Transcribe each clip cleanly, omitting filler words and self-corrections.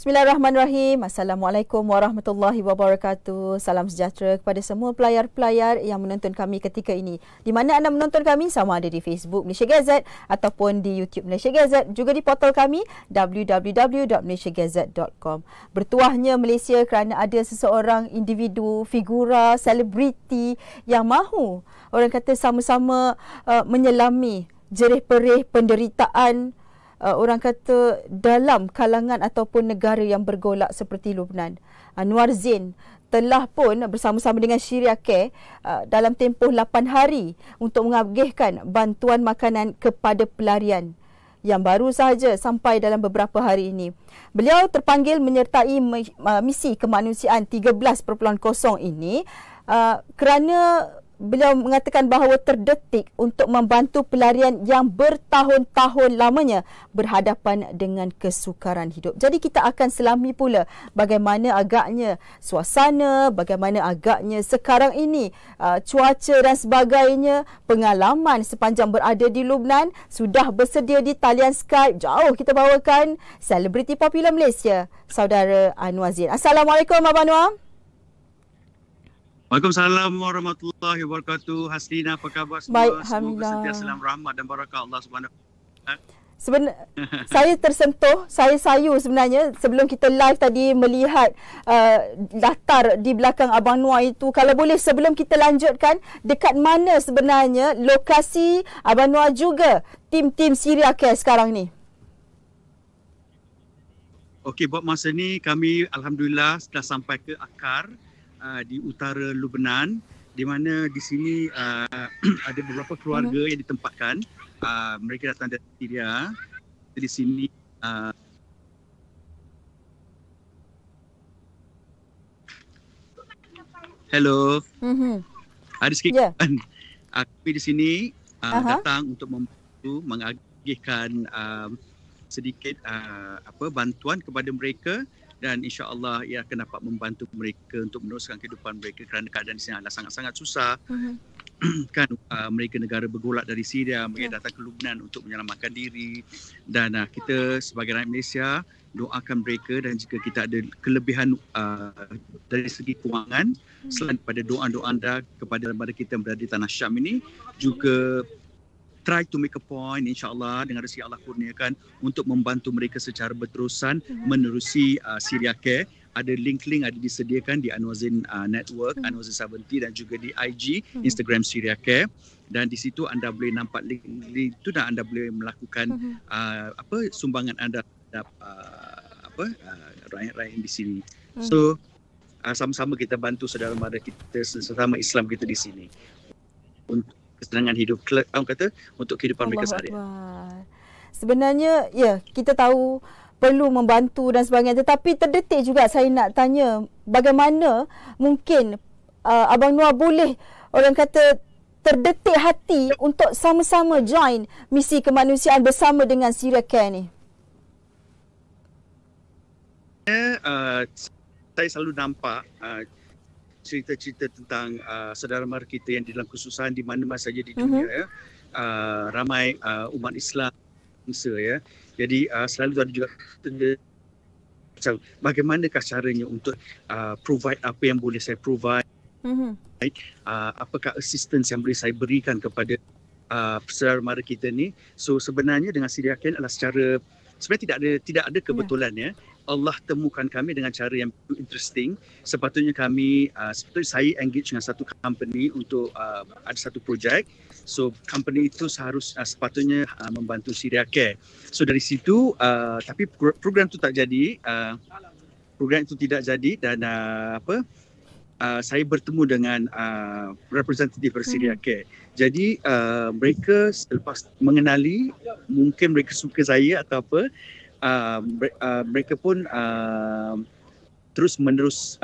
Bismillahirrahmanirrahim. Assalamualaikum warahmatullahi wabarakatuh. Salam sejahtera kepada semua pelayar-pelayar yang menonton kami ketika ini. Di mana anda menonton kami, sama ada di Facebook Malaysia Gazette ataupun di YouTube Malaysia Gazette, juga di portal kami www.malaysiagazette.com. Bertuahnya Malaysia kerana ada seseorang individu, figura, selebriti yang mahu orang kata sama-sama menyelami jerih-perih penderitaan orang kata dalam kalangan ataupun negara yang bergolak seperti Lubnan. Anwar Zain telah pun bersama-sama dengan Syria Care dalam tempoh 8 hari untuk mengagihkan bantuan makanan kepada pelarian yang baru sahaja sampai dalam beberapa hari ini. Beliau terpanggil menyertai misi kemanusiaan 13.0 ini kerana beliau mengatakan bahawa terdetik untuk membantu pelarian yang bertahun-tahun lamanya berhadapan dengan kesukaran hidup. Jadi kita akan selami pula bagaimana agaknya suasana, bagaimana agaknya sekarang ini cuaca dan sebagainya, pengalaman sepanjang berada di Lubnan. Sudah bersedia di talian Skype, jauh kita bawakan selebriti popular Malaysia, saudara Anwar Zain. Assalamualaikum Abang Anwar. Waalaikumsalam warahmatullahi wabarakatuh. Haslina, apa khabar semua? Baik, alhamdulillah. Semoga sentiasa dalam rahmat dan barakah Allah Subhanahu wa taala. Saya tersentuh, saya sayu sebenarnya sebelum kita live tadi melihat latar di belakang Abang Anwar itu. Kalau boleh sebelum kita lanjutkan, dekat mana sebenarnya lokasi Abang Anwar juga tim-tim Syria Care sekarang ni? Okey, buat masa ni kami alhamdulillah sudah sampai ke akar di utara Lubnan, di mana di sini ada beberapa keluarga yang ditempatkan. Mereka datang dari Syria. Di sini hello. Ada sikit kami di sini datang untuk membantu mengagihkan sedikit bantuan kepada mereka. Dan insya-Allah ia akan dapat membantu mereka untuk meneruskan kehidupan mereka kerana keadaan di sini adalah sangat-sangat susah. Kan mereka negara bergolak dari Syria, mereka datang ke Lubnan untuk menyelamatkan diri, dan kita sebagai rakyat Malaysia doakan mereka. Dan jika kita ada kelebihan dari segi kewangan, selain pada doa-doa anda kepada kita yang berada di tanah Syam ini, juga try to make a point insya-Allah dengan rezeki Allah kurniakan untuk membantu mereka secara berterusan menerusi Syria Care. Ada link-link ada disediakan di Anwar Zain Network, Anwar Zain 70, dan juga di IG, Instagram Syria Care. Dan di situ anda boleh nampak link itu dan anda boleh melakukan sumbangan anda terhadap rakyat-rakyat di sini. So sama-sama kita bantu saudara mara kita, sesama Islam kita di sini untuk kesenangan hidup, orang kata untuk kehidupan mereka seharian. Sebenarnya ya, kita tahu perlu membantu dan sebagainya, tetapi terdetik juga saya nak tanya bagaimana mungkin Abang Anwar boleh orang kata terdetik hati untuk sama-sama join misi kemanusiaan bersama dengan Syria Care ni. Saya selalu nampak cerita-cerita tentang saudara mara kita yang di dalam kesusahan di mana-mana saja di dunia, ramai umat Islam ya. Jadi selalu ada juga bagaimanakah caranya untuk provide apa yang boleh saya provide, apakah assistance yang boleh saya berikan kepada saudara mara kita ni. So sebenarnya dengan Syria Care adalah secara sebenarnya tidak ada kebetulan ya. Allah temukan kami dengan cara yang interesting. Sepatutnya saya engage dengan satu company untuk ada satu projek. So company itu sepatutnya membantu Syria Care. So dari situ tapi program itu tak jadi. Program itu tidak jadi dan saya bertemu dengan representatif dari Syria Care. Jadi mereka selepas mengenali, mungkin mereka suka saya atau apa, mereka pun terus menerus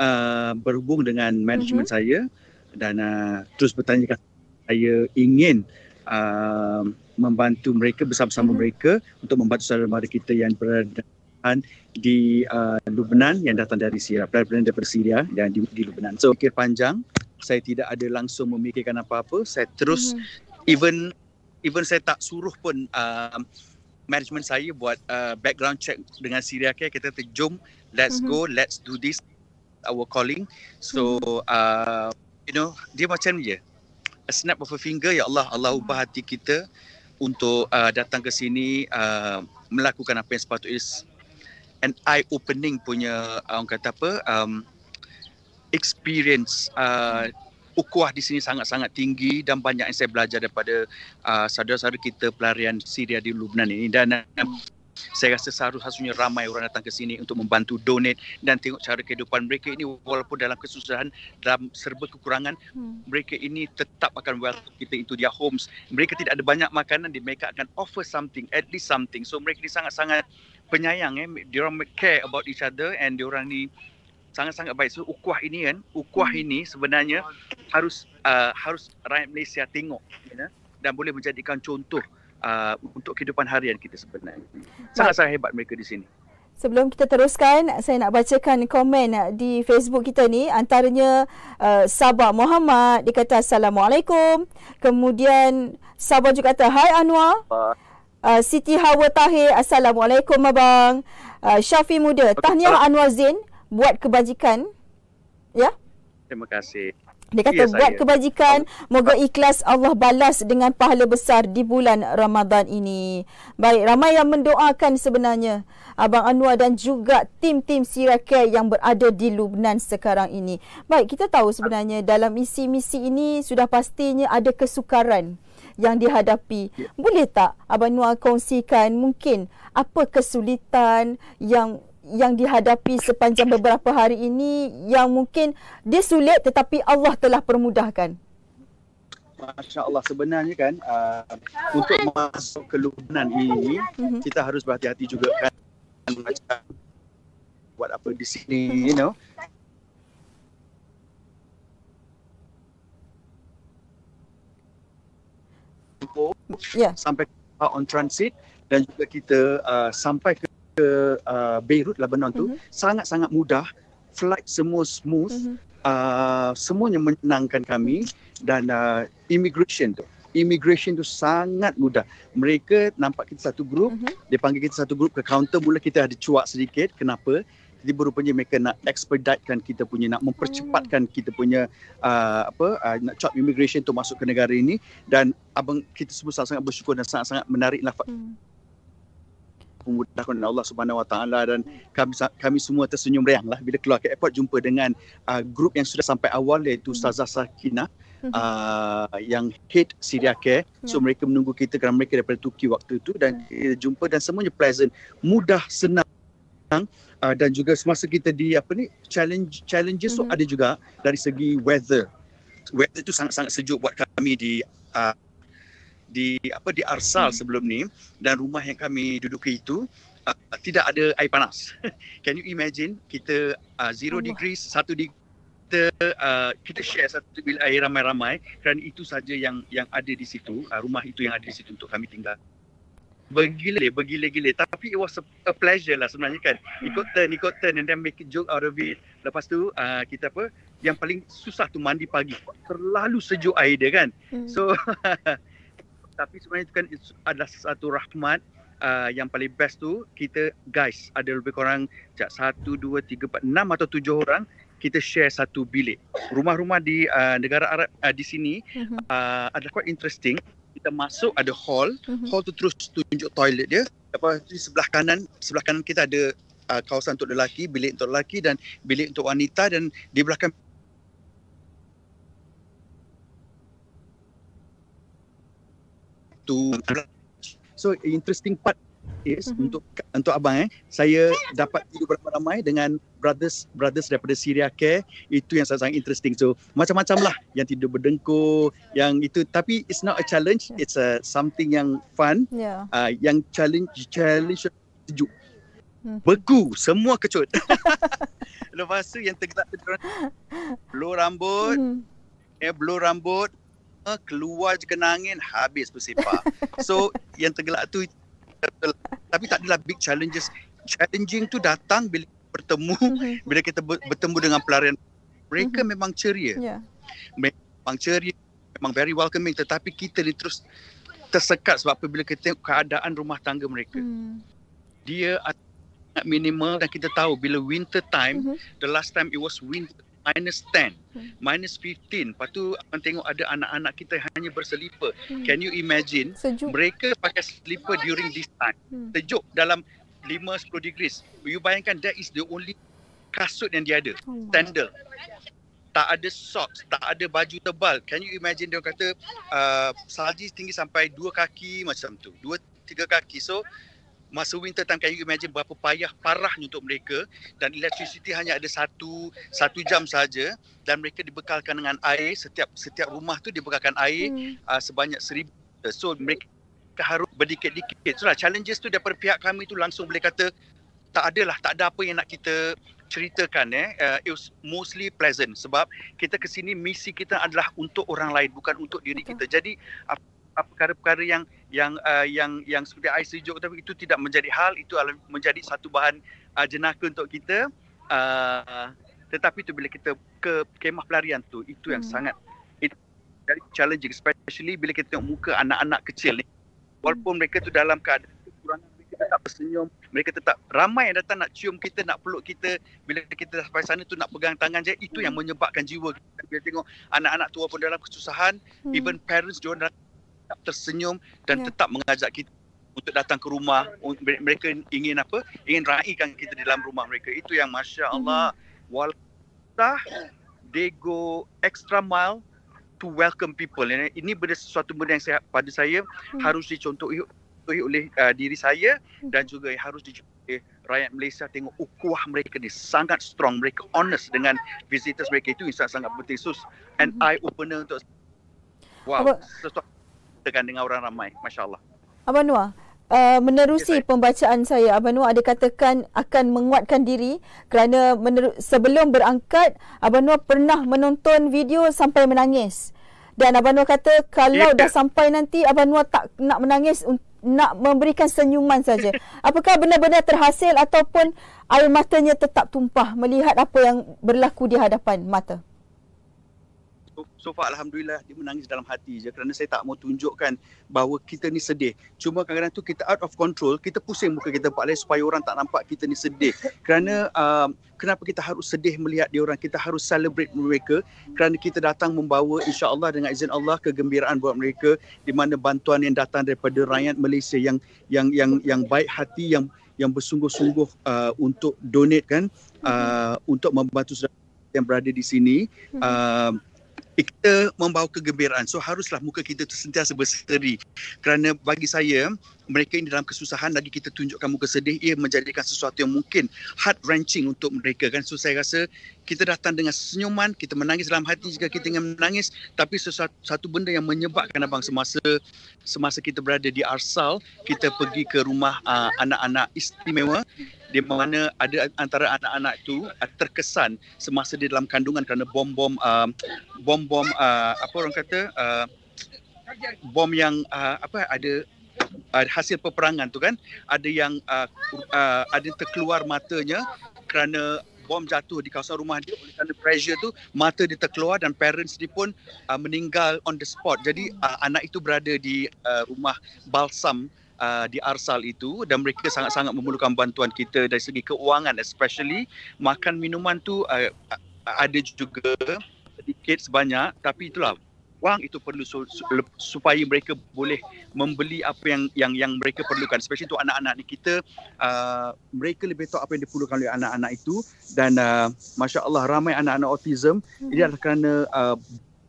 berhubung dengan manajemen saya dan terus bertanya saya ingin membantu mereka bersama-sama mereka untuk membantu saudara mara kita yang berada di Lubnan yang datang dari Syria, daripada Syria dan di Lubnan. So fikir panjang, saya tidak ada langsung memikirkan apa-apa. Saya terus even saya tak suruh pun management saya buat background check dengan Syria Care. Kita kata jom, let's go, let's do this, our calling. So dia macam je, a snap of a finger, ya Allah, Allah ubah hati kita untuk datang ke sini, melakukan apa yang sepatutnya. An eye-opening punya orang kata apa, experience. Ukhuwah di sini sangat-sangat tinggi dan banyak yang saya belajar daripada saudara-saudara kita pelarian Syria di Lubnan ini. Dan saya rasa seharusnya ramai orang datang ke sini untuk membantu donate dan tengok cara kehidupan mereka ini. Walaupun dalam kesusahan, dalam serba kekurangan, mereka ini tetap akan welcome kita into their homes. Mereka tidak ada banyak makanan, mereka akan offer something, at least something. So mereka ni sangat-sangat penyayang, diorang care about each other, and diorang ni sangat-sangat baik. So ukhuwah ini ini sebenarnya harus rakyat Malaysia tengok, dan boleh menjadikan contoh untuk kehidupan harian kita sebenarnya. Sangat-sangat hebat mereka di sini. Sebelum kita teruskan, saya nak bacakan komen di Facebook kita ni. Antaranya Sabah Muhammad, dia kata Assalamualaikum. Kemudian Sabah juga kata Hai Anwar. Siti Hawa Tahir, Assalamualaikum abang. Syafi Muda, tahniah Anwar Zain buat kebajikan. Ya. Terima kasih. Dia kata buat kebajikan, moga ikhlas Allah balas dengan pahala besar di bulan Ramadan ini. Baik, ramai yang mendoakan sebenarnya Abang Anwar dan juga tim-tim Syria Care yang berada di Lubnan sekarang ini. Baik, kita tahu sebenarnya dalam misi-misi ini sudah pastinya ada kesukaran yang dihadapi. Boleh tak Abang Anwar kongsikan mungkin apa kesulitan yang dihadapi sepanjang beberapa hari ini yang mungkin dia sulit tetapi Allah telah permudahkan? Masya Allah, sebenarnya kan untuk masuk ke Lubnan ini kita harus berhati-hati juga kan, macam buat apa di sini, sampai on transit, dan juga kita sampai ke Beirut, Lebanon tu sangat-sangat mudah, flight semua smooth, semuanya menyenangkan kami, dan immigration tu sangat mudah. Mereka nampak kita satu grup, dia panggil kita satu grup ke kaunter, mula kita ada cuak sedikit. Kenapa? Jadi berupanya mereka nak expeditekan kita punya, nak mempercepatkan kita punya nak cap immigration tu masuk ke negara ini. Dan abang, kita semua sangat bersyukur dan sangat-sangat menarik nafas memudahkan Allah Subhanahu Wa Taala, dan kami semua tersenyum riang lah bila keluar ke airport jumpa dengan grup yang sudah sampai awal, iaitu Ustazah Sakinah yang head Syria Care. So mereka menunggu kita kerana mereka daripada Turki waktu itu, dan kita jumpa dan semuanya pleasant, mudah, senang. Dan juga semasa kita di challenges tu ada juga dari segi weather tu sangat-sangat sejuk buat kami di Arsal sebelum ni, dan rumah yang kami duduki itu tidak ada air panas. Can you imagine, kita 0 degrees, 1 degree, kita share satu bil air ramai-ramai, kerana itu saja yang ada di situ, rumah itu yang ada di situ untuk kami tinggal. Bergila-gila, tapi it was a pleasure lah sebenarnya kan. Ikut turn and then make a joke out of it. Lepas tu kita yang paling susah tu mandi pagi, terlalu sejuk air dia kan. So tapi sebenarnya itu kan adalah satu rahmat. Yang paling best tu, kita guys ada lebih kurang 1, 2, 3, 4, 6 atau 7 orang, kita share satu bilik. Rumah-rumah di negara Arab di sini adalah quite interesting. Kita masuk ada hall tu terus tunjuk toilet dia. Lepas tu sebelah kanan kita ada kawasan untuk lelaki, bilik untuk lelaki dan bilik untuk wanita, dan di belakang tu. So interesting part is untuk abang saya dapat tidur beramai-ramai dengan brothers daripada Syria Care. Itu yang sangat interesting. So macam-macam lah yang tidur berdengkur, yang itu, tapi it's not a challenge, it's something yang fun. Yang challenge sejuk, beku, semua kecut. Lepas tu yang tergelak blow rambut, keluar je kena angin, habis bersepah. So yang tergelak tu, tapi tak adalah big challenges. Challenging tu datang bila bertemu, bila kita bertemu dengan pelarian. Mereka memang ceria. Memang ceria, memang very welcoming, tetapi kita ni terus tersekat sebab apabila kita tengok keadaan rumah tangga mereka. Dia sangat minimal dan kita tahu bila winter time, the last time it was winter -10, -15. Lepas tu akan tengok ada anak-anak kita hanya berselipar. Can you imagine? Sejuk. Mereka pakai selipar during this time. Sejuk dalam 5-10 degrees. You bayangkan that is the only kasut yang dia ada. Sandal. Tak ada socks, tak ada baju tebal. Can you imagine dia kata salji tinggi sampai 2 kaki macam tu. 2-3 kaki. So masa winter time, can you imagine berapa payah parahnya untuk mereka, dan electricity hanya ada satu jam saja, dan mereka dibekalkan dengan air. Setiap rumah tu dibekalkan air sebanyak 1,000. So mereka harus berdikit-dikit. So lah, challenges tu daripada pihak kami tu langsung boleh kata tak ada apa yang nak kita ceritakan. It was mostly pleasant sebab kita ke sini, misi kita adalah untuk orang lain, bukan untuk diri kita. Jadi perkara-perkara yang seperti air sejuk tapi itu tidak menjadi hal, itu menjadi satu bahan jenaka untuk kita. Tetapi itu bila kita ke kemah pelarian tu, itu yang sangat very challenging, especially bila kita tengok muka anak-anak kecil ni. Walaupun mereka tu dalam keadaan kekurangan, mereka tetap bersenyum, mereka tetap ramai yang datang nak cium kita, nak peluk kita. Bila kita sampai sana tu nak pegang tangan je, itu yang menyebabkan jiwa kita. Bila tengok anak-anak tu walaupun dalam kesusahan, even parents diorang tetap tersenyum dan tetap mengajak kita untuk datang ke rumah. Mereka ingin apa? Ingin raikan kita di dalam rumah mereka. Itu yang Masya Allah. Walaupun they go extra mile to welcome people. Ini sesuatu benda yang pada saya harus dicontohi oleh diri saya dan juga harus dicontohi oleh rakyat Malaysia. Tengok ukhuwah mereka ni sangat strong. Mereka honest dengan visitors mereka. Itu sangat penting. And eye opener untuk sesuatu dengan orang ramai. Masya Allah. Abang Noor, menerusi pembacaan saya, Abang Noor ada katakan akan menguatkan diri kerana sebelum berangkat, Abang Noor pernah menonton video sampai menangis. Dan Abang Noor kata kalau dah sampai nanti, Abang Noor tak nak menangis, nak memberikan senyuman saja. Apakah benar-benar terhasil ataupun air matanya tetap tumpah melihat apa yang berlaku di hadapan mata? So far Alhamdulillah dia menangis dalam hati je kerana saya tak mau tunjukkan bahawa kita ni sedih. Cuma kadang-kadang tu kita out of control, kita pusing muka kita supaya orang tak nampak kita ni sedih. Kerana kenapa kita harus sedih melihat dia orang? Kita harus celebrate mereka kerana kita datang membawa insya-Allah dengan izin Allah kegembiraan buat mereka, di mana bantuan yang datang daripada rakyat Malaysia yang baik hati, yang bersungguh-sungguh untuk donate kan, untuk membantu saudara yang berada di sini. Kita membawa kegembiraan. So haruslah muka kita tu sentiasa berseri. Kerana bagi saya, mereka ini dalam kesusahan, lagi kita tunjukkan muka sedih, ia menjadikan sesuatu yang mungkin heart-wrenching untuk mereka kan. So saya rasa kita datang dengan senyuman, kita menangis dalam hati jika kita ingin menangis, tapi satu benda yang menyebabkan abang semasa kita berada di Arsal, kita pergi ke rumah anak-anak istimewa, di mana ada antara anak-anak itu terkesan semasa di dalam kandungan kerana bom apa orang kata bom yang ada hasil peperangan tu kan, ada yang ada terkeluar matanya kerana bom jatuh di kawasan rumah dia. Oleh kerana pressure tu mata dia terkeluar dan parents dia pun meninggal on the spot. Jadi anak itu berada di rumah balsam di Arsal itu, dan mereka sangat-sangat memerlukan bantuan kita dari segi keuangan, especially makan minuman tu ada juga sedikit sebanyak, tapi itulah wang itu perlu supaya mereka boleh membeli apa yang mereka perlukan, especially untuk anak-anak ni. Kita mereka lebih tahu apa yang diperlukan oleh anak-anak itu, dan Masya Allah ramai anak-anak autism. Ini adalah kerana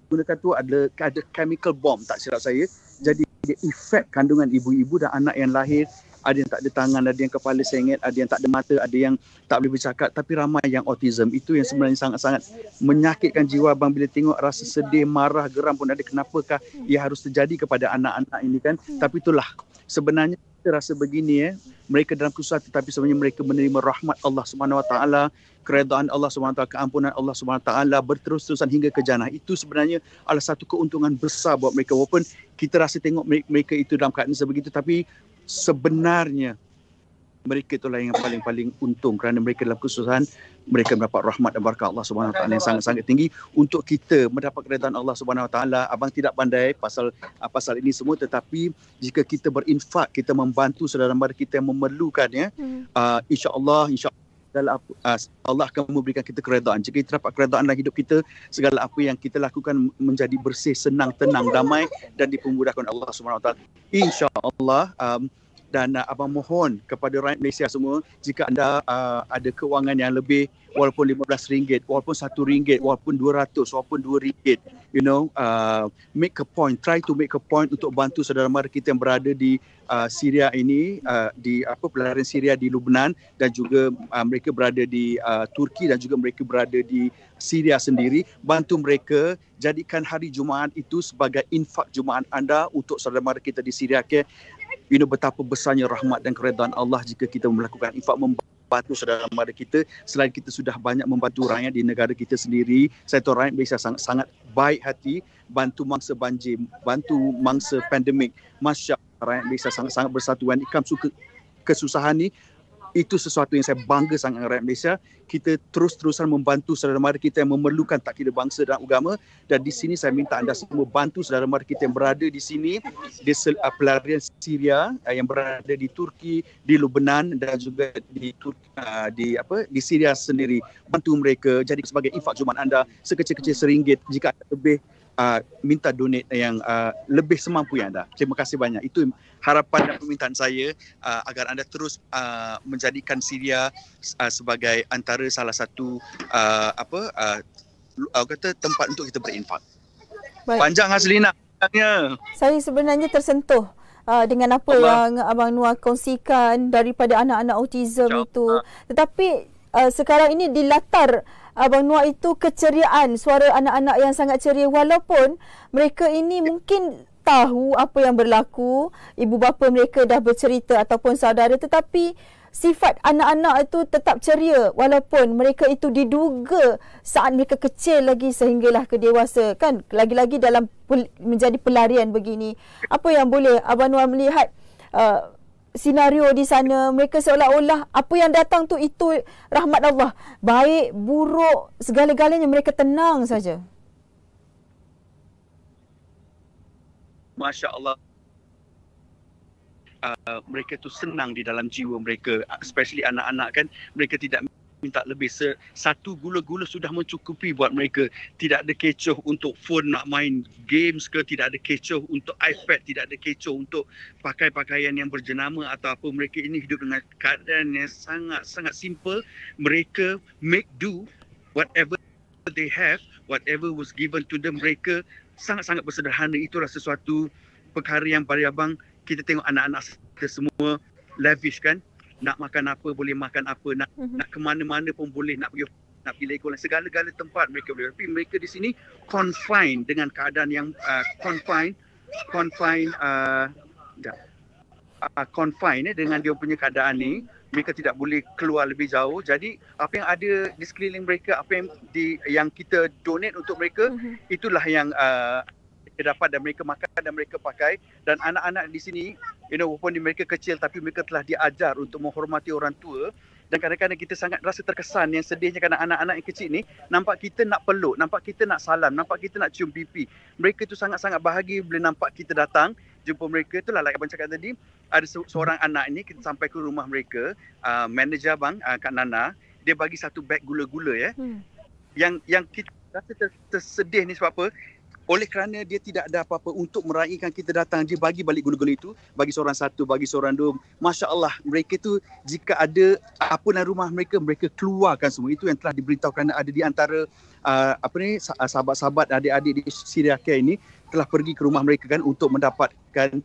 gunakan tu ada chemical bomb, tak silap saya. Jadi dia efek kandungan ibu-ibu dan anak yang lahir. Ada yang tak ada tangan, ada yang kepala sengit, ada yang tak ada mata, ada yang tak boleh bercakap, tapi ramai yang autism. Itu yang sebenarnya sangat-sangat menyakitkan jiwa abang bila tengok rasa sedih, marah, geram pun ada. Kenapakah ia harus terjadi kepada anak-anak ini kan? Tapi itulah sebenarnya kita rasa begini mereka dalam kesusahan, tetapi sebenarnya mereka menerima rahmat Allah Subhanahu Wa Taala, keredaan Allah Subhanahu Wa Taala, keampunan Allah Subhanahu Wa Taala berterus-terusan hingga ke jannah. Itu sebenarnya adalah satu keuntungan besar buat mereka. Walaupun kita rasa tengok mereka itu dalam keadaan sebegitu, tapi sebenarnya mereka itulah yang paling-paling untung kerana mereka dalam kesusahan mereka mendapat rahmat dan barakah Allah Subhanahu Wa Taala yang sangat-sangat tinggi. Untuk kita mendapat keredaan Allah Subhanahu Wa Taala, abang tidak pandai pasal ini semua, tetapi jika kita berinfak, kita membantu saudara mara kita yang memerlukannya, insya-Allah Allah akan memberikan kita keredaan. Jika kita dapat keredaan dalam hidup kita, segala apa yang kita lakukan menjadi bersih, senang, tenang, damai dan dipermudahkan Allah Subhanahu Wa Taala. Insya-Allah. Dan abang mohon kepada rakyat Malaysia semua, jika anda ada kewangan yang lebih, walaupun RM15, walaupun RM1, walaupun RM200, walaupun RM2, make a point, try to make a point untuk bantu saudara mara kita yang berada di Syria ini, di pelarian Syria di Lebanon, dan juga mereka berada di Turki, dan juga mereka berada di Syria sendiri. Bantu mereka, jadikan hari Jumaat itu sebagai infak Jumaat anda untuk saudara mara kita di Syria. Betapa besarnya rahmat dan keredaan Allah jika kita melakukan infak, membantu saudara mara kita. Selain kita sudah banyak membantu rakyat di negara kita sendiri, saya tahu rakyat Malaysia sangat baik hati, bantu mangsa banjir, bantu mangsa pandemik. Masya Allah, rakyat Malaysia sangat-sangat bersatu. When it comes to kesusahan ni, itu sesuatu yang saya bangga sangat dengan rakyat Malaysia. Kita terus-terusan membantu saudara mara kita yang memerlukan, tak kira bangsa dan agama. Dan di sini saya minta anda semua bantu saudara mara kita yang berada di sini, di pelarian Syria yang berada di Turki, di Lebanon dan juga di Syria sendiri. Bantu mereka, jadi sebagai infak Jumaat anda sekecil-kecil RM1. Jika ada lebih, minta donate yang lebih semampu yang anda. Terima kasih banyak. Itu harapan dan permintaan saya, agar anda terus menjadikan Syria sebagai antara salah satu tempat untuk kita berinfak. Baik. Panjang Hazlina. Saya sebenarnya tersentuh dengan apa yang Abang Noor kongsikan daripada anak-anak autism itu. Tetapi sekarang ini di latar Abang Noor itu keceriaan, suara anak-anak yang sangat ceria, walaupun mereka ini mungkin tahu apa yang berlaku, ibu bapa mereka dah bercerita ataupun saudara, tetapi sifat anak-anak itu tetap ceria walaupun mereka itu diduga saat mereka kecil lagi sehinggalah ke dewasa, kan, lagi-lagi dalam menjadi pelarian begini. Apa yang boleh Abang Noor melihat senario di sana, mereka seolah-olah apa yang datang tu itu rahmat Allah, baik buruk segala-galanya mereka tenang saja. Masya Allah. Mereka tu senang di dalam jiwa mereka, especially anak-anak kan, mereka tidak minta lebih. Satu gula-gula sudah mencukupi buat mereka. Tidak ada kecoh untuk phone nak main games ke, tidak ada kecoh untuk iPad, tidak ada kecoh untuk pakai pakaian yang berjenama atau apa. Mereka ini hidup dengan keadaan yang sangat-sangat simple. Mereka make do whatever they have, whatever was given to them. Mereka sangat-sangat bersederhana. Itulah sesuatu perkara yang pada abang, kita tengok anak-anak kita semua lavish kan. Nak makan apa boleh makan apa, nak ke mana-mana pun boleh, nak pergi lekol, segala-gala tempat mereka boleh. Tapi mereka di sini confined dengan keadaan yang confined dengan dia punya keadaan ni. Mereka tidak boleh keluar lebih jauh. Jadi apa yang ada di sekeliling mereka, apa yang kita donate untuk mereka, itulah yang dapat dan mereka makan dan mereka pakai. Dan anak-anak di sini, walaupun mereka kecil tapi mereka telah diajar untuk menghormati orang tua. Dan kadang-kadang kita sangat rasa terkesan, yang sedihnya kadang anak-anak yang kecil ni nampak kita nak peluk, nampak kita nak salam, nampak kita nak cium pipi. Mereka tu sangat-sangat bahagia bila nampak kita datang jumpa mereka. Itulah like abang cakap tadi, ada seorang anak ni, kita sampai ke rumah mereka, manager abang, Kak Nana, dia bagi satu beg gula-gula ya. Yang kita rasa tersedih ni sebab apa? Oleh kerana dia tidak ada apa-apa untuk meraihkan kita datang, dia bagi balik gula-gula itu, bagi seorang satu, bagi seorang dua. Masya Allah, mereka tu jika ada apa dalam rumah mereka, mereka keluarkan semua. Itu yang telah diberitahu, kerana ada di antara sahabat-sahabat adik-adik di Syria Care ini telah pergi ke rumah mereka kan untuk mendapatkan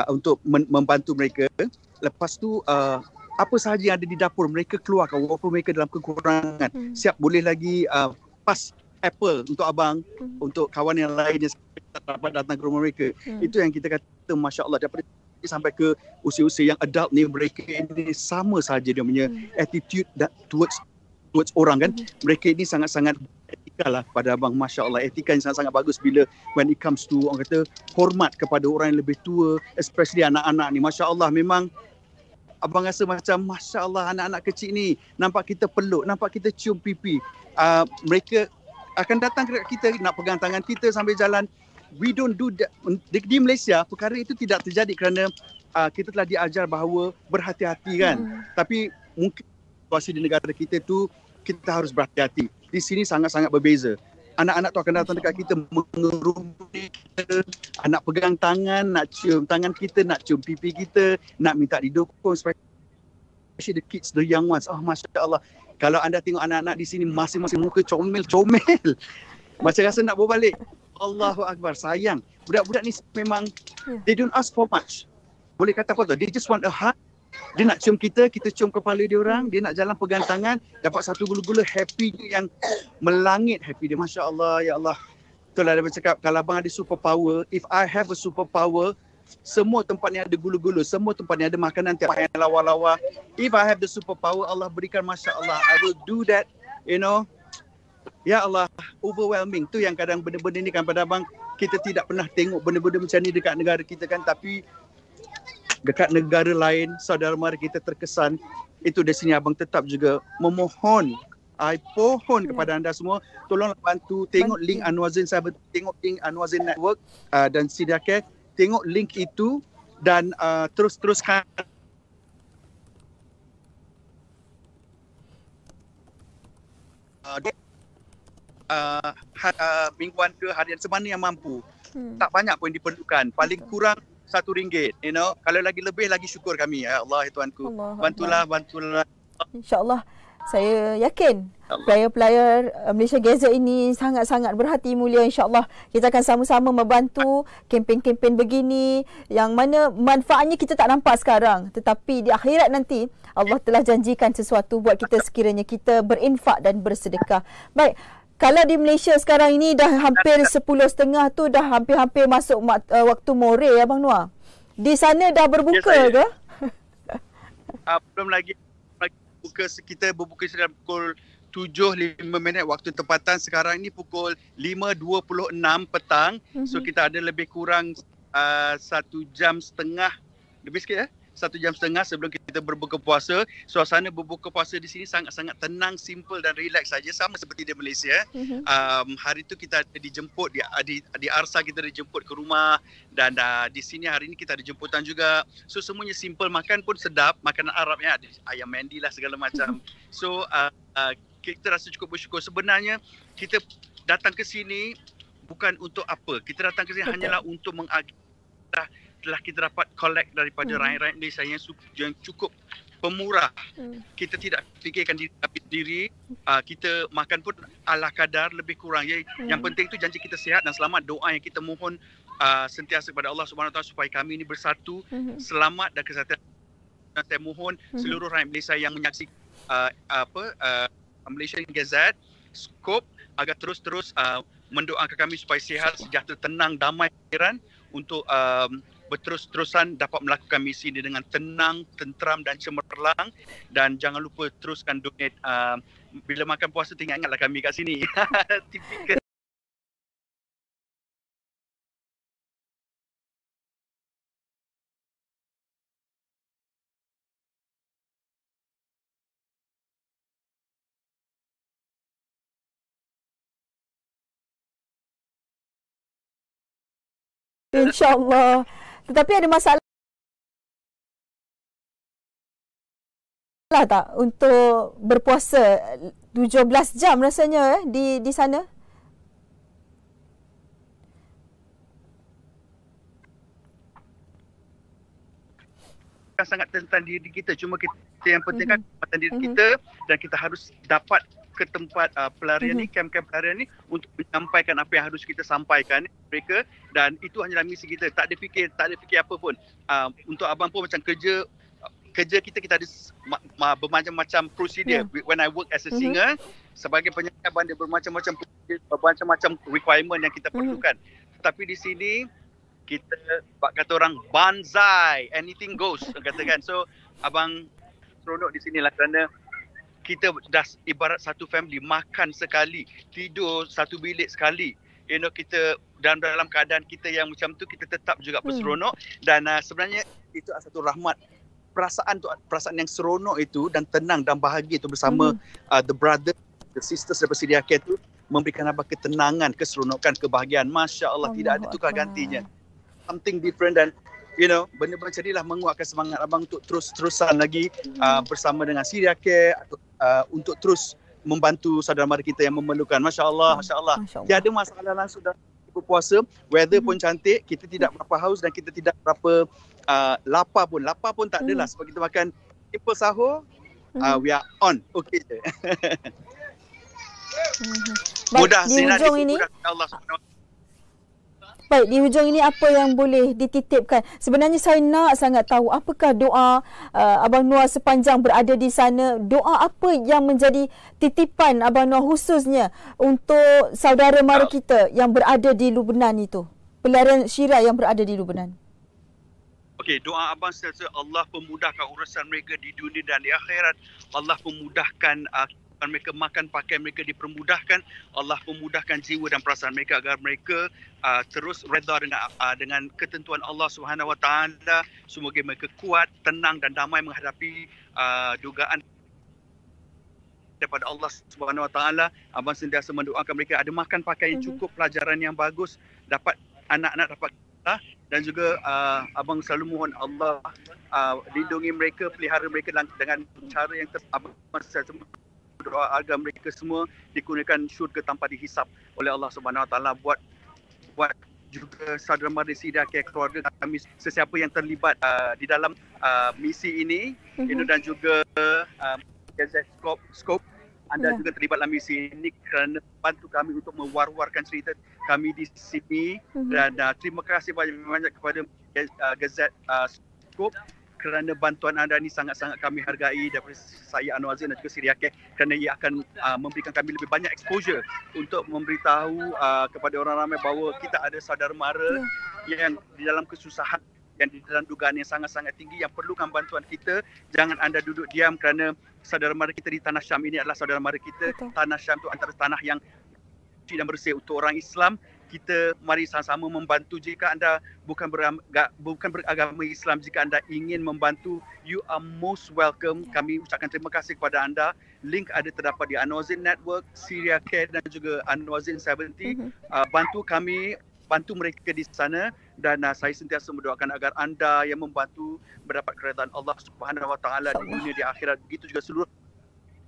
untuk membantu mereka. Lepas tu apa sahaja yang ada di dapur mereka keluarkan, walaupun mereka dalam kekurangan. Siap boleh lagi pas apple untuk abang, untuk kawan yang lain yang tak dapat datang ke rumah mereka. Itu yang kita kata Masya Allah, daripada sampai ke usia-usia yang adult ni, mereka ini sama saja dia punya attitude towards orang kan. Mereka ini sangat-sangat etika lah pada abang. Masya Allah, etika yang sangat-sangat bagus bila when it comes to orang kata hormat kepada orang yang lebih tua, especially anak-anak ni. Masya Allah, memang abang rasa macam Masya Allah anak-anak kecil ni nampak kita peluk, nampak kita cium pipi. Mereka akan datang ke kita nak pegang tangan kita sambil jalan. We don't do that. Di Malaysia perkara itu tidak terjadi kerana kita telah diajar bahawa berhati-hati kan. Tapi mungkin situasi di negara kita tu kita harus berhati-hati. Di sini sangat-sangat berbeza. Anak-anak tu akan datang dekat kita, mengerumuni kita, nak pegang tangan, nak cium tangan kita, nak cium pipi kita, nak minta didukung, especially the kids, the young ones. Oh, Masya Allah. Kalau anda tengok anak-anak di sini, masing-masing muka comel-comel. Macam rasa nak berbalik. Allahu Akbar, sayang. Budak-budak ni memang, they don't ask for much. Boleh kata apa tu? They just want a hug. Dia nak cium kita, kita cium kepala dia orang, dia nak jalan pegang tangan, dapat satu gula-gula, happy yang melangit happy dia. Masya Allah, ya Allah. Itulah dia bercakap, kalau abang ada superpower, if I have a superpower, semua tempat ni ada gula-gula, semua tempat ni ada makanan tiap yang lawa-lawa. If I have the superpower, Allah berikan, Masya Allah, I will do that, you know. Ya Allah, overwhelming. Tu yang kadang benda-benda ni kan pada abang, kita tidak pernah tengok benda-benda macam ni dekat negara kita kan, tapi dekat negara lain, saudara mara kita terkesan. Itu dari sini abang tetap juga memohon, I pohon kepada anda semua, tolonglah bantu tengok link Anwar Zain, saya tengok link Anwar Zain Network dan Sidiaqah, tengok link itu dan terus-teruskan mingguan ke harian semana yang mampu. Tak banyak pun diperlukan, paling kurang RM1, you know. Kalau lagi lebih lagi syukur kami. Ya Allah, ya Tuanku. Bantulah. InsyaAllah. Saya yakin player-player Malaysia Gazette ini sangat-sangat berhati mulia. InsyaAllah kita akan sama-sama membantu kempen-kempen begini yang mana manfaatnya kita tak nampak sekarang. Tetapi di akhirat nanti Allah telah janjikan sesuatu buat kita sekiranya kita berinfak dan bersedekah. Baik. Kalau di Malaysia sekarang ini dah hampir 10.30 tu, dah hampir-hampir masuk waktu more, Abang Noor. Di sana dah berbuka ke? Belum lagi. Kita berbuka sekitar pukul 7.05 waktu tempatan. Sekarang ni pukul 5.26 petang. So kita ada lebih kurang 1 jam setengah, lebih sikit 1 jam setengah sebelum kita berbuka puasa. Suasana berbuka puasa di sini sangat-sangat tenang, simple dan relax saja, sama seperti di Malaysia. Hari tu kita dijemput di Arsa, kita dijemput ke rumah, dan di sini hari ni kita ada jemputan juga. So semuanya simple, makan pun sedap, makanan Arab ya, ada ayam mandi lah segala macam. So kita rasa cukup bersyukur. Sebenarnya kita datang ke sini bukan untuk apa. Kita datang ke sini hanyalah untuk telah kita dapat collect daripada rakyat-rakyat Malaysia yang cukup pemurah. Kita tidak fikirkan diri, kita makan pun ala kadar, lebih kurang. Yang penting tu janji kita sihat dan selamat. Doa yang kita mohon sentiasa kepada Allah Subhanahu Wa Taala supaya kami ini bersatu, selamat dan kesihatan. Dan saya mohon seluruh rakyat Malaysia yang menyaksikan Malaysia Gazette Skop agar terus-terus mendoakan kami supaya sihat, sejahtera, tenang, damai fikiran untuk berterus-terusan dapat melakukan misi ini dengan tenang, tenteram dan cemerlang. Dan jangan lupa teruskan donate. Bila makan puasa ingatlah kami kat sini. Tipikal. InsyaAllah. Tetapi ada masalah tak untuk berpuasa 17 jam rasanya di sana? Sangat tentang diri kita, cuma kita yang penting kan tentang diri kita, dan kita harus dapat ke tempat pelarian ni, kem-kem pelarian ni untuk menyampaikan apa yang harus kita sampaikan mereka, dan itu hanyalah misi kita. Tak ada fikir apa pun. Untuk abang pun macam kerja kita ada bermacam-macam prosedur. When I work as a singer, sebagai penyanyi abang ada bermacam-macam requirement yang kita perlukan. Tapi di sini kita kata orang banzai, anything goes katakan. So abang seronok di sinilah kerana kita dah ibarat satu family, makan sekali, tidur satu bilik sekali. You know, kita dalam keadaan kita yang macam tu, kita tetap juga berseronok. Dan sebenarnya itu satu rahmat perasaan yang seronok itu dan tenang dan bahagia itu bersama the brother, the sisters daripada Syria Care tu memberikan ketenangan, keseronokan, kebahagiaan. Masya Allah, tidak ada tukar gantinya. Something different dan benda macam inilah menguatkan semangat abang untuk terus-terusan lagi bersama dengan Syria Care untuk terus membantu saudara mara kita yang memerlukan. Masya Allah, Masya Allah. Tiada masalah langsung dalam berpuasa, weather pun cantik, kita tidak berapa haus dan kita tidak berapa lapar pun tak adalah sebab kita makan simple sahur, we are on, okay je. Mudah di hujung ini Allah SWT. Baik, di hujung ini apa yang boleh dititipkan? Sebenarnya saya nak sangat tahu apakah doa Abang Noah sepanjang berada di sana, doa apa yang menjadi titipan Abang Noah khususnya untuk saudara mara kita yang berada di Lubnan itu, pelarian Syria yang berada di Lubnan. Okey, doa abang sentiasa Allah pemudahkan urusan mereka di dunia dan di akhirat. Allah pemudahkan mereka makan pakaian mereka dipermudahkan. Allah pemudahkan jiwa dan perasaan mereka agar mereka terus redha dengan ketentuan Allah Subhanahu Wa Taala. Semoga mereka kuat, tenang dan damai menghadapi dugaan daripada Allah Subhanahu Wa Taala. Abang sentiasa mendoakan mereka ada makan pakaian yang cukup, pelajaran yang bagus, dapat anak-anak dapat dan juga abang selalu mohon Allah lindungi mereka, pelihara mereka dengan cara yang abang sentiasa doa agar mereka semua dikurniakan syurga tanpa dihisap oleh Allah Subhanahu Wa Taala. Buat juga saudara mara Syria Care, keluarga kami, sesiapa yang terlibat di dalam misi ini, dan juga Scope, anda juga terlibat dalam misi ini kerana bantu kami untuk mewar-warkan cerita kami di sini. Dan terima kasih banyak-banyak kepada Gazette Scope kerana bantuan anda ini sangat-sangat kami hargai daripada saya Anwar Zain dan juga Syria Care, kerana ia akan memberikan kami lebih banyak exposure untuk memberitahu kepada orang ramai bahawa kita ada saudara mara yang di dalam kesusahan, yang di dalam dugaan yang sangat-sangat tinggi, yang perlukan bantuan kita. Jangan anda duduk diam kerana saudara mara kita di Tanah Syam ini adalah saudara mara kita. Tanah Syam itu antara tanah yang suci dan bersih untuk orang Islam. Kita mari sama-sama membantu. Jika anda bukan beragama Islam, jika anda ingin membantu, you are most welcome. Kami ucapkan terima kasih kepada anda. Link ada terdapat di Anwar Zain Network, Syria Care dan juga Anwar Zain 70. Bantu kami, bantu mereka di sana, dan saya sentiasa mendoakan agar anda yang membantu mendapat keredaan Allah Subhanahu Wa Taala di dunia di akhirat. Begitu juga seluruh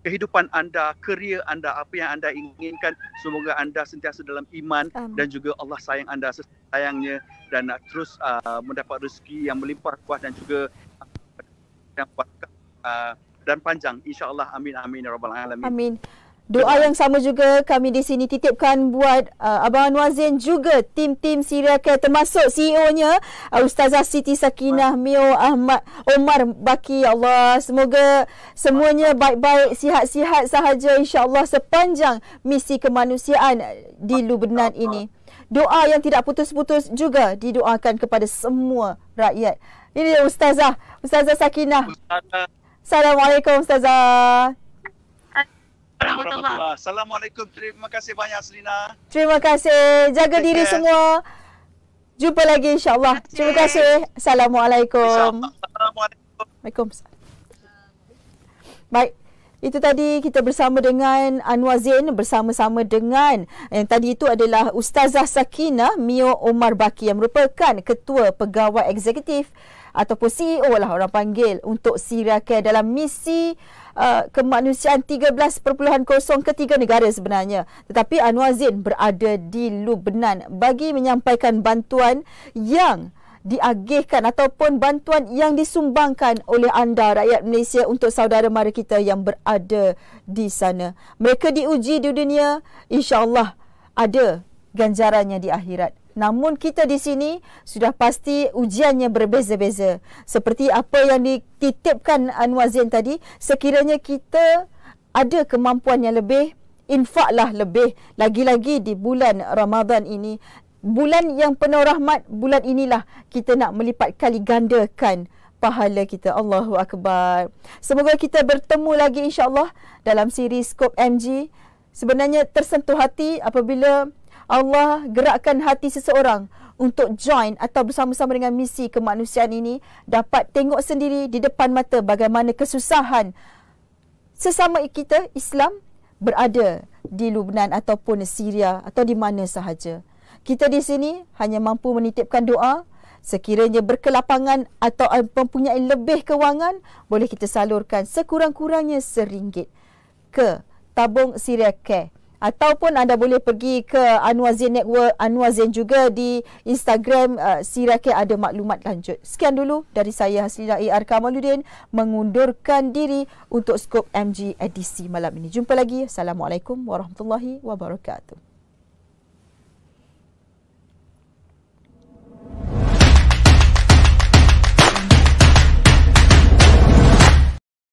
kehidupan anda, kerjaya anda, apa yang anda inginkan, semoga anda sentiasa dalam iman dan juga Allah sayang anda sayangnya, dan terus mendapat rezeki yang melimpah ruah dan juga dan panjang, insya-Allah. Amin amin ya rabbal alamin. Amin. Doa yang sama juga kami di sini titipkan buat Abang Anwar Zain, juga tim-tim Syria Care, termasuk CEO-nya Ustazah Siti Sakinah Mio Ahmad Omar Baki. Allah, semoga semuanya baik-baik, sihat-sihat sahaja insya-Allah sepanjang misi kemanusiaan di Lubnan ini. Doa yang tidak putus-putus juga didoakan kepada semua rakyat. Ini Ustazah Sakinah. Assalamualaikum Ustazah. Assalamualaikum. Terima kasih banyak Selina. Terima kasih. Jaga diri semua. Jumpa lagi insya-Allah. Terima kasih. Assalamualaikum. Assalamualaikum. Baik. Itu tadi kita bersama dengan Anwar Zain, bersama-sama dengan yang tadi itu adalah Ustazah Sakinah Mio Omar Baki yang merupakan Ketua Pegawai Eksekutif ataupun CEO lah orang panggil untuk Syria Care dalam misi kemanusiaan 13.0 ke 3 negara sebenarnya. Tetapi Anwar Zain berada di Lubnan bagi menyampaikan bantuan yang diagihkan ataupun bantuan yang disumbangkan oleh anda rakyat Malaysia untuk saudara mara kita yang berada di sana. Mereka diuji di dunia, insya-Allah ada ganjarannya di akhirat. Namun kita di sini sudah pasti ujiannya berbeza-beza. Seperti apa yang dititipkan Anwar Zain tadi, sekiranya kita ada kemampuan yang lebih, infaklah lebih. Lagi-lagi di bulan Ramadan ini, bulan yang penuh rahmat, bulan inilah kita nak melipat kali gandakan pahala kita. Allahu Akbar. Semoga kita bertemu lagi insya-Allah dalam siri Scope MG. Sebenarnya tersentuh hati apabila Allah gerakkan hati seseorang untuk join atau bersama-sama dengan misi kemanusiaan ini dapat tengok sendiri di depan mata bagaimana kesusahan sesama kita Islam berada di Lubnan ataupun Syria atau di mana sahaja. Kita di sini hanya mampu menitipkan doa. Sekiranya berkelapangan atau mempunyai lebih kewangan, boleh kita salurkan sekurang-kurangnya RM1 ke tabung Syria Care. Ataupun anda boleh pergi ke Anwar Zain Network, Anwar Zain juga di Instagram Syria Care ada maklumat lanjut. Sekian dulu dari saya Haslina A.R. Kamaluddin mengundurkan diri untuk Skop MG edisi malam ini. Jumpa lagi. Assalamualaikum warahmatullahi wabarakatuh.